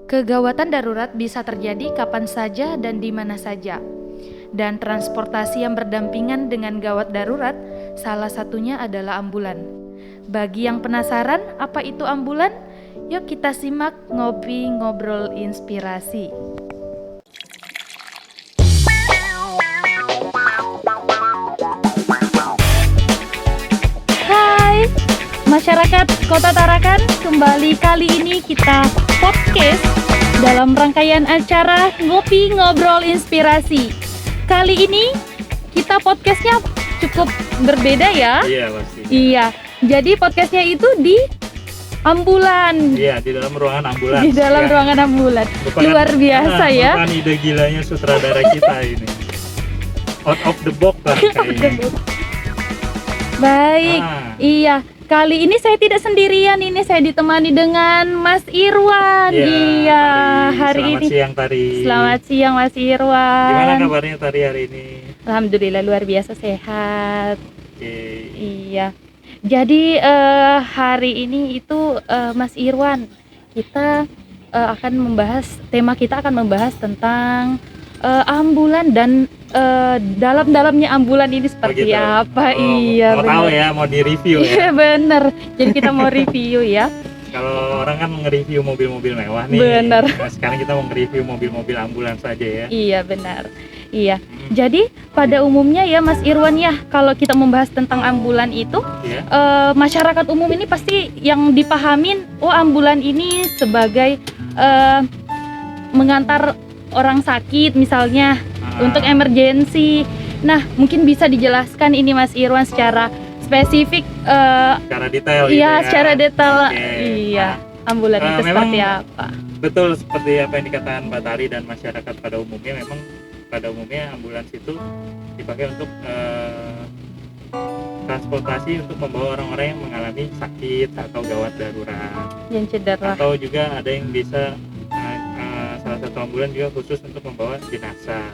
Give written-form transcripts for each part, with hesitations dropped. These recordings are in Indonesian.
Kegawatan darurat bisa terjadi kapan saja dan di mana saja. Dan transportasi yang berdampingan dengan gawat darurat, salah satunya adalah ambulan. Bagi yang penasaran apa itu ambulan, yuk kita simak ngopi ngobrol inspirasi. Hai masyarakat Kota Tarakan, kembali kali ini kita podcast dalam rangkaian acara Ngopi Ngobrol Inspirasi. Kali ini kita podcastnya cukup berbeda ya. Iya pasti. Iya, jadi podcastnya itu di ambulan. Iya, di dalam ruangan ambulans. Di dalam ya. ruangan ambulan. Luar biasa ya. Bukan ide gilanya sutradara kita ini. Out of the box lah kayaknya. Baik, iya. Kali ini saya tidak sendirian, ini saya ditemani dengan Mas Irwan. Iya, hari Selamat ini. siang Tari. Selamat siang Mas Irwan. Gimana kabarnya Tari hari ini? Alhamdulillah luar biasa sehat. Oke. Iya. Jadi hari ini itu Mas Irwan, kita akan membahas, tema kita akan membahas tentang ambulan dan dalam-dalamnya ambulan ini seperti Begitu. apa. Iya. Mau tahu ya, mau di review Iya ya. bener. Jadi kita mau review ya. Kalau orang kan nge-review mobil-mobil mewah nih. Bener. Nah, sekarang kita mau nge-review mobil-mobil ambulans saja ya. Iya benar. Iya. Jadi pada umumnya ya Mas Irwan ya, kalau kita membahas tentang ambulan itu, Iya. masyarakat umum ini pasti yang dipahamin, oh ambulan ini sebagai mengantar orang sakit misalnya untuk emergensi. Nah mungkin bisa dijelaskan ini Mas Irwan secara spesifik. Secara detail gitu Iya ya. secara detail. Oke. Iya. Ambulan itu Memang seperti apa? Betul seperti apa yang dikatakan Mbak Tari dan masyarakat pada umumnya, memang pada umumnya ambulans itu dipakai untuk transportasi untuk membawa orang-orang yang mengalami sakit atau gawat darurat, Yang cedera. atau juga ada yang bisa salah satu ambulans juga khusus untuk membawa jenazah.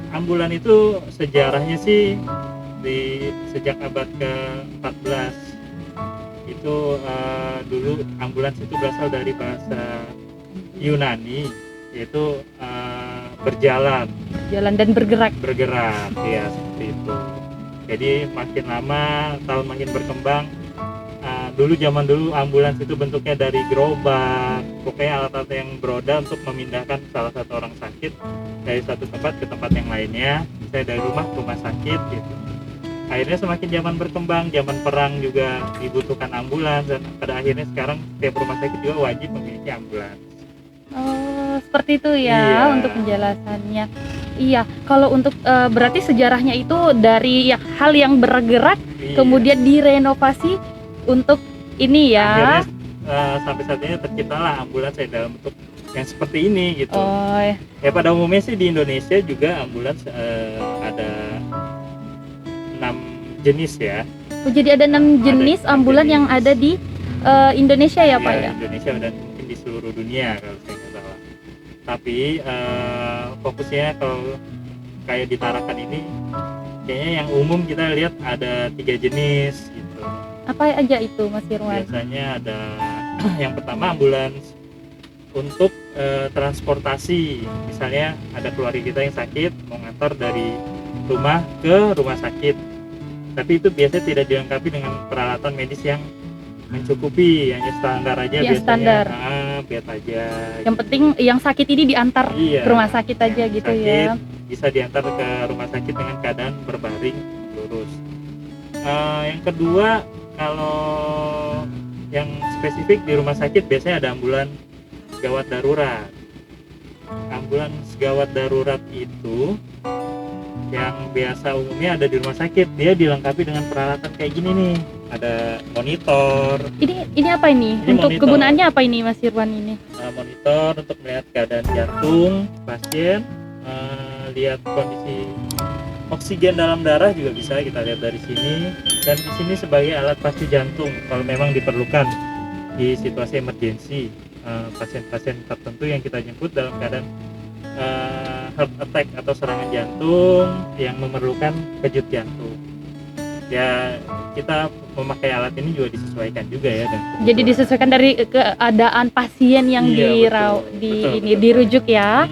Ambulan itu sejarahnya sih sejak abad ke-14 itu dulu ambulans itu berasal dari bahasa Yunani, yaitu berjalan Dan bergerak. ya seperti itu. Jadi makin lama tahun makin berkembang. Zaman dulu ambulans itu bentuknya dari gerobak, pokoknya alat-alat yang beroda untuk memindahkan salah satu orang sakit dari satu tempat ke tempat yang lainnya, misalnya dari rumah ke rumah sakit gitu. Akhirnya semakin zaman berkembang, zaman perang juga dibutuhkan ambulans, dan pada akhirnya sekarang setiap rumah sakit juga wajib memiliki ambulans. Oh, seperti itu ya. Iya. Untuk penjelasannya. Iya, kalau untuk berarti sejarahnya itu dari hal yang bergerak Iya. kemudian direnovasi untuk ini ya. Akhirnya sampai saat ini terciptalah ambulans ya dalam bentuk yang seperti ini gitu. Oh, ya. Ya pada umumnya sih di Indonesia juga ambulans ada 6 jenis ya. Oh, jadi ada 6 jenis Ada 6 ambulan jenis. yang ada di Indonesia ya, Pak ya? Indonesia dan mungkin di seluruh dunia kalau saya nggak salah. Tapi fokusnya kalau kayak di Tarakan ini kayaknya yang umum kita lihat ada 3 jenis gitu. Apa aja itu, Mas Irwan? Biasanya ada yang pertama ambulans untuk transportasi. Misalnya ada keluarga kita yang sakit mau ngantar dari rumah ke rumah sakit, tapi itu biasanya tidak dilengkapi dengan peralatan medis yang mencukupi, hanya standar aja. Yang standar. Bed aja. Yang penting yang sakit ini diantar Iya, ke rumah sakit aja yang gitu sakit ya. bisa diantar ke rumah sakit dengan keadaan berbaring lurus. Yang kedua, kalau yang spesifik di rumah sakit biasanya ada ambulans gawat darurat. Ambulans gawat darurat itu yang biasa umumnya ada di rumah sakit, dia dilengkapi dengan peralatan kayak gini nih. Ada monitor. Ini apa ini? Ini Untuk monitor. kegunaannya apa ini, Mas Irwan ini? Monitor untuk melihat keadaan jantung pasien, lihat kondisi oksigen dalam darah juga bisa kita lihat dari sini, dan di sini sebagai alat pacu jantung kalau memang diperlukan di situasi emergensi, pasien-pasien tertentu yang kita jemput dalam keadaan heart attack atau serangan jantung yang memerlukan kejut jantung. ya kita memakai alat ini juga disesuaikan juga ya dan Jadi disesuaikan dari keadaan pasien yang Iya, betul, betul. dirujuk ya.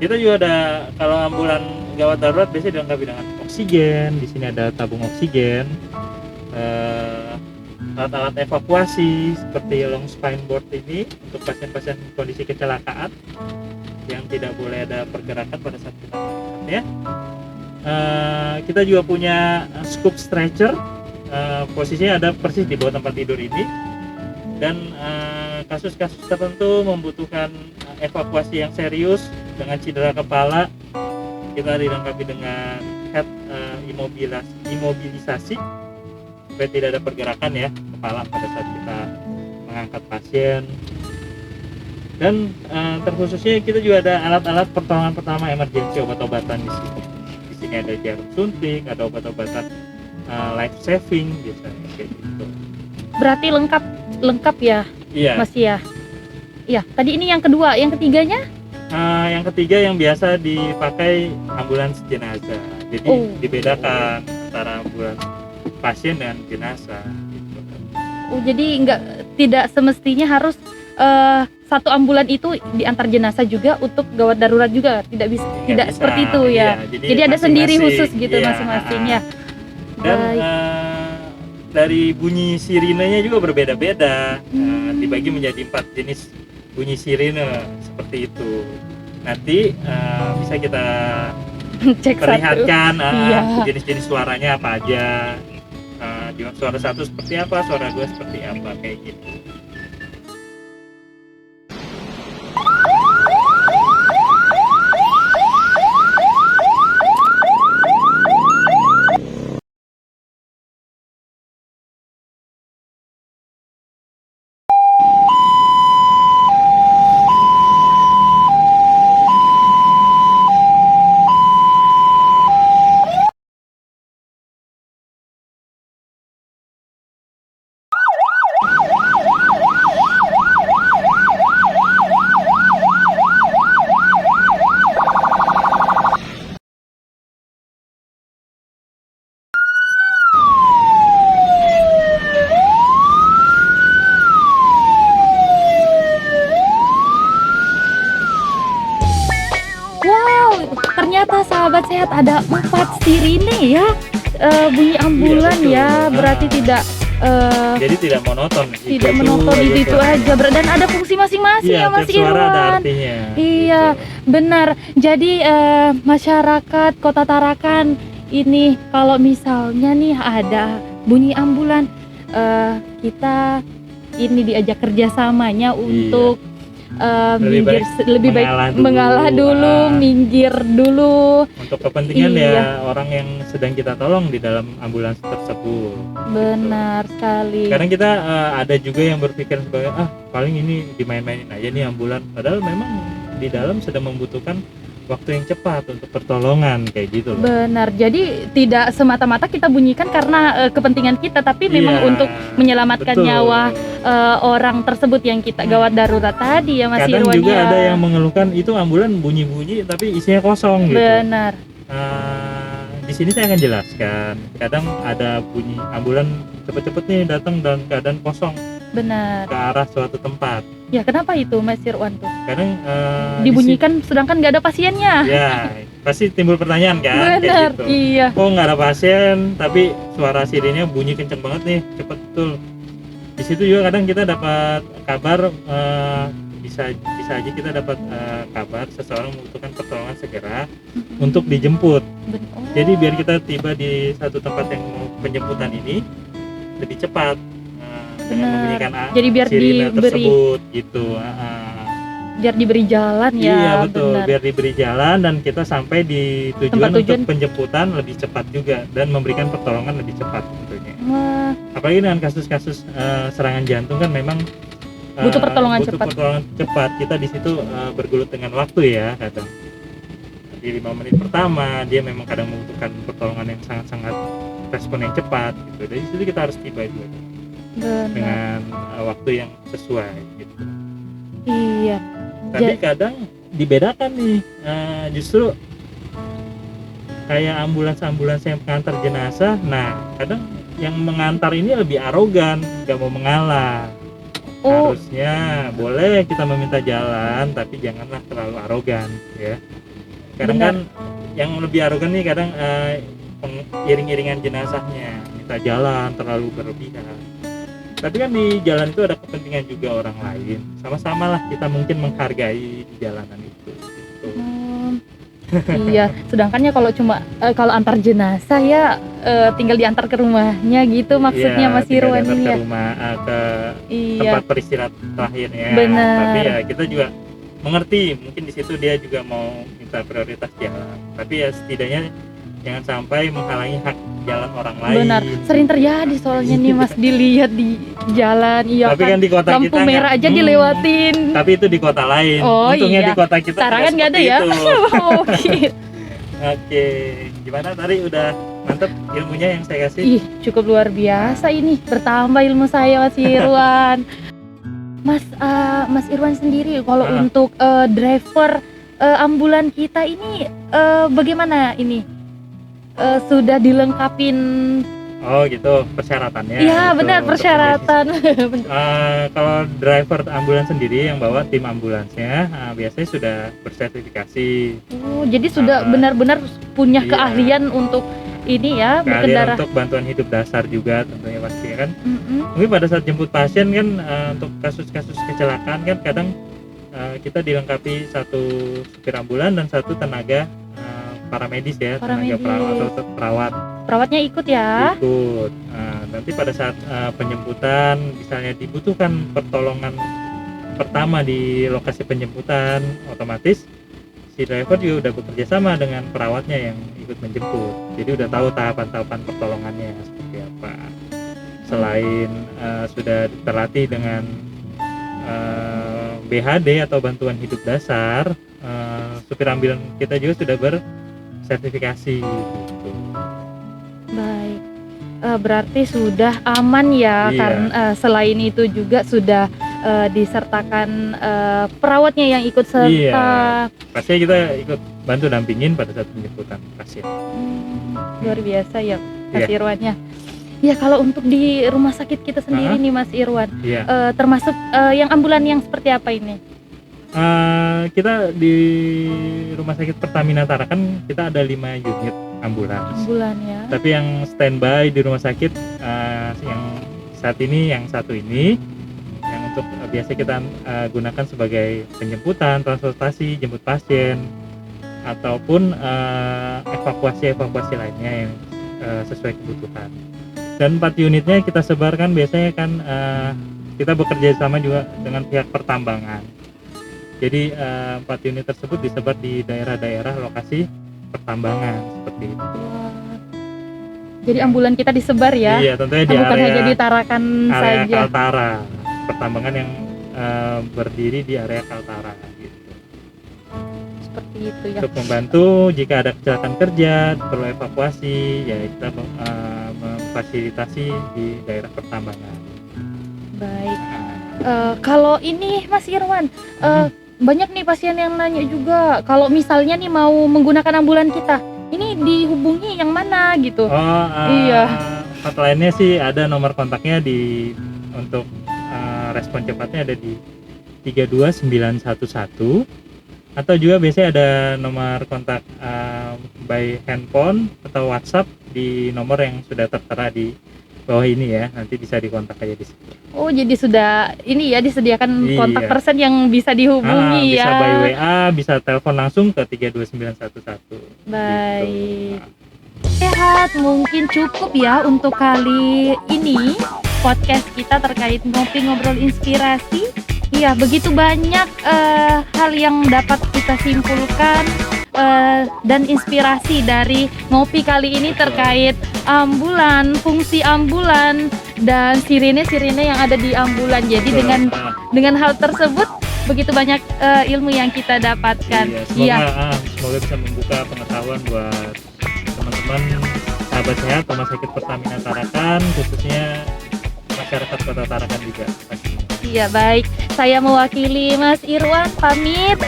Kita juga ada, kalau ambulan gawat darurat biasanya dilengkapi dengan oksigen. Di sini ada tabung oksigen, alat-alat evakuasi seperti long spine board ini untuk pasien-pasien kondisi kecelakaan yang tidak boleh ada pergerakan pada saat kita mengangkatnya. Kita juga punya scoop stretcher, posisinya ada persis di bawah tempat tidur ini, dan kasus-kasus tertentu membutuhkan evakuasi yang serius dengan cedera kepala, kita dilengkapi dengan head imobilisasi supaya tidak ada pergerakan ya kepala pada saat kita mengangkat pasien. Dan terkhususnya kita juga ada alat-alat pertolongan pertama emergency, obat-obatan di sini. Di sini ada jarum suntik, ada obat-obatan life saving biasanya kayak gitu. Berarti lengkap ya, Iya. Mas ya. Iya, tadi ini yang kedua, yang ketiganya? Yang ketiga yang biasa dipakai ambulans jenazah. Jadi dibedakan antara ambulans pasien dan jenazah. Gitu. Jadi tidak semestinya harus satu ambulan itu diantar jenazah juga untuk gawat darurat juga, tidak bisa, tidak bisa, seperti itu ya. Iya, jadi ada sendiri khusus gitu iya, masing-masing ya. Dan dari bunyi sirinenya juga berbeda-beda, dibagi menjadi 4 jenis bunyi sirine seperti itu. Nanti bisa kita cek perlihatkan iya. jenis-jenis suaranya apa aja, suara satu seperti apa, suara dua seperti apa, kayak gitu. Ternyata sahabat sehat ada 4 sirine ya, bunyi ambulan ya, berarti tidak jadi tidak monoton. Tidak monoton itu aja, dan ada fungsi masing-masing ya Mas Irwan. Suara ada artinya. Iya, gitu. Benar. Jadi masyarakat Kota Tarakan ini kalau misalnya nih ada bunyi ambulan, kita ini diajak kerjasamanya untuk lebih baik mengalah dulu, minggir dulu untuk kepentingan ya orang yang sedang kita tolong di dalam ambulans tersebut. Benar gitu. Sekali. Kadang kita ada juga yang berpikir sebagai paling ini dimain-mainin aja nih ambulan, padahal memang di dalam sedang membutuhkan waktu yang cepat untuk pertolongan kayak gitu loh. Benar. Jadi tidak semata-mata kita bunyikan karena kepentingan kita, tapi memang untuk menyelamatkan nyawa orang tersebut yang kita gawat darurat tadi ya Mas Irwan. Kadang juga ada yang mengeluhkan itu ambulan bunyi-bunyi tapi isinya kosong gitu. Benar. Di sini saya akan jelaskan. Kadang ada bunyi ambulan cepet-cepet nih datang dalam keadaan kosong. Benar. Ke arah suatu tempat. Ya kenapa itu Mas Irwan tuh? Kadang dibunyikan sedangkan nggak ada pasiennya. Ya pasti timbul pertanyaan kan. Benar. Kayak gitu. Iya. Kok nggak ada pasien tapi suara sirinnya bunyi kenceng banget nih, cepet betul. Di situ juga kadang kita dapat kabar, bisa aja kita dapat kabar seseorang membutuhkan pertolongan segera untuk dijemput. Jadi biar kita tiba di satu tempat yang penjemputan ini lebih cepat. Dengan membunyikan jadi biar sirine diberi tersebut gitu. Biar diberi jalan ya. Iya betul, benar. Biar diberi jalan dan kita sampai di tujuan untuk penjemputan lebih cepat juga dan memberikan pertolongan lebih cepat tentunya. Apalagi dengan kasus-kasus serangan jantung kan memang butuh pertolongan cepat. Kita di situ bergelut dengan waktu ya kadang. Di 5 menit pertama dia memang kadang membutuhkan pertolongan yang sangat-sangat respon yang cepat gitu. Dari situ kita harus tiba juga. Benar. Dengan waktu yang sesuai gitu. Iya. Tapi kadang dibedakan nih, justru kayak ambulans yang pengantar jenazah. Nah, kadang yang mengantar ini lebih arogan, nggak mau mengalah. Harusnya boleh kita meminta jalan, tapi janganlah terlalu arogan, ya. Kadang Benar. kan yang lebih arogan nih kadang iring-iringan jenazahnya minta jalan terlalu berlebihan. Tapi kan di jalan itu ada kepentingan juga orang lain. Sama-sama lah kita mungkin menghargai di jalanan itu. Gitu. Iya, sedangkannya kalau cuma kalau antar jenazah ya tinggal diantar ke rumahnya gitu maksudnya Iya, Mas tinggal Irwan diantar ini ke ya. rumah, ke Iya, tempat beristirahat terakhirnya. Benar. Tapi ya kita juga mengerti, mungkin di situ dia juga mau minta prioritas jalan. Tapi ya setidaknya jangan sampai menghalangi hak jalan orang lain. benar. Sering terjadi soalnya nih Mas dilihat di jalan, iya Tapi kan di kota lampu kita merah aja dilewatin. Tapi itu di kota lain. Oh, Untungnya iya. di kota kita Sekarang tidak kan nggak ada seperti ya. itu. Oh, gitu. Oke, gimana tadi udah mantep ilmunya yang saya kasih? Ih, cukup luar biasa ini. Bertambah ilmu saya Mas Irwan. Mas Irwan sendiri kalau untuk driver ambulan kita ini bagaimana ini? Sudah dilengkapin? Oh gitu, persyaratannya. Iya, gitu, benar untuk persyaratan. kalau driver ambulans sendiri yang bawa tim ambulansnya biasanya sudah bersertifikasi. Oh, jadi sudah benar-benar punya Iya. keahlian untuk ini ya Keahlian berkendara. untuk bantuan hidup dasar juga tentunya pasti kan. Mm-mm. Mungkin pada saat jemput pasien kan untuk kasus-kasus kecelakaan kan kadang kita dilengkapi satu supir ambulan dan satu tenaga paramedis ya, tenaga Paramedis. perawat atau perawat Perawatnya ikut ya. ikut. Nanti pada saat penjemputan misalnya dibutuhkan pertolongan pertama di lokasi penjemputan, otomatis si driver juga udah bekerja sama dengan perawatnya yang ikut menjemput. Jadi udah tahu tahapan-tahapan pertolongannya seperti apa. Selain sudah terlatih dengan BHD atau bantuan hidup dasar, supir ambulan kita juga sudah bersertifikasi gitu. Baik. Berarti sudah aman ya Iya. karena selain itu juga sudah disertakan perawatnya yang ikut serta. Iya. Pastinya kita ikut bantu dampingin pada saat penjemputan pasien. Luar biasa ya Mas Iya. Irwannya. Ya kalau untuk di rumah sakit kita sendiri nih Mas Irwan, Iya. termasuk yang ambulan yang seperti apa ini? Kita di Rumah Sakit Pertamina Tarakan kita ada 5 unit ambulans. Ambulan ya. Tapi yang standby di rumah sakit yang saat ini yang satu ini yang untuk biasa kita gunakan sebagai penjemputan, transportasi, jemput pasien ataupun evakuasi lainnya yang sesuai kebutuhan. Dan 4 unitnya kita sebarkan biasanya kan kita bekerja sama juga dengan pihak pertambangan. Jadi 4 unit tersebut disebar di daerah-daerah lokasi pertambangan seperti itu. Wah. Jadi ambulan kita disebar ya. Iya, tentunya di Bukan area hanya di Tarakan area saja. Kaltara, pertambangan yang berdiri di area Kaltara gitu. Seperti itu ya. Untuk membantu jika ada kecelakaan kerja, perlu evakuasi, ya kita memfasilitasi di daerah pertambangan. Baik. Kalau ini Mas Irwan, banyak nih pasien yang nanya juga kalau misalnya nih mau menggunakan ambulan kita, ini dihubungi yang mana gitu. Iya. Hotline-nya sih ada, nomor kontaknya untuk respon cepatnya ada di 32911 atau juga biasanya ada nomor kontak by handphone atau WhatsApp di nomor yang sudah tertera di bawah ini ya, nanti bisa dikontak aja di situ. Oh, jadi sudah ini ya disediakan Iya. kontak person yang bisa dihubungi Bisa ya. by WA, bisa telepon langsung ke 32911. Baik. Gitu. Sehat, mungkin cukup ya untuk kali ini podcast kita terkait ngopi ngobrol inspirasi. Iya, begitu banyak hal yang dapat kita simpulkan dan inspirasi dari ngopi kali ini terkait ambulan, fungsi ambulan dan sirine yang ada di ambulan. Jadi dengan hal tersebut begitu banyak ilmu yang kita dapatkan. Semoga bisa membuka pengetahuan buat teman-teman sahabat sehat Rumah Sakit Pertamina Tarakan, khususnya masyarakat Kota Tarakan juga pastinya. Iya, baik. Saya mewakili Mas Irwan pamit.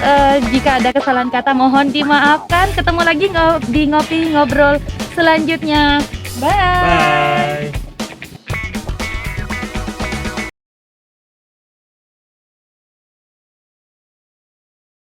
Jika ada kesalahan kata mohon dimaafkan. Ketemu lagi di ngopi ngobrol selanjutnya. Bye. Bye.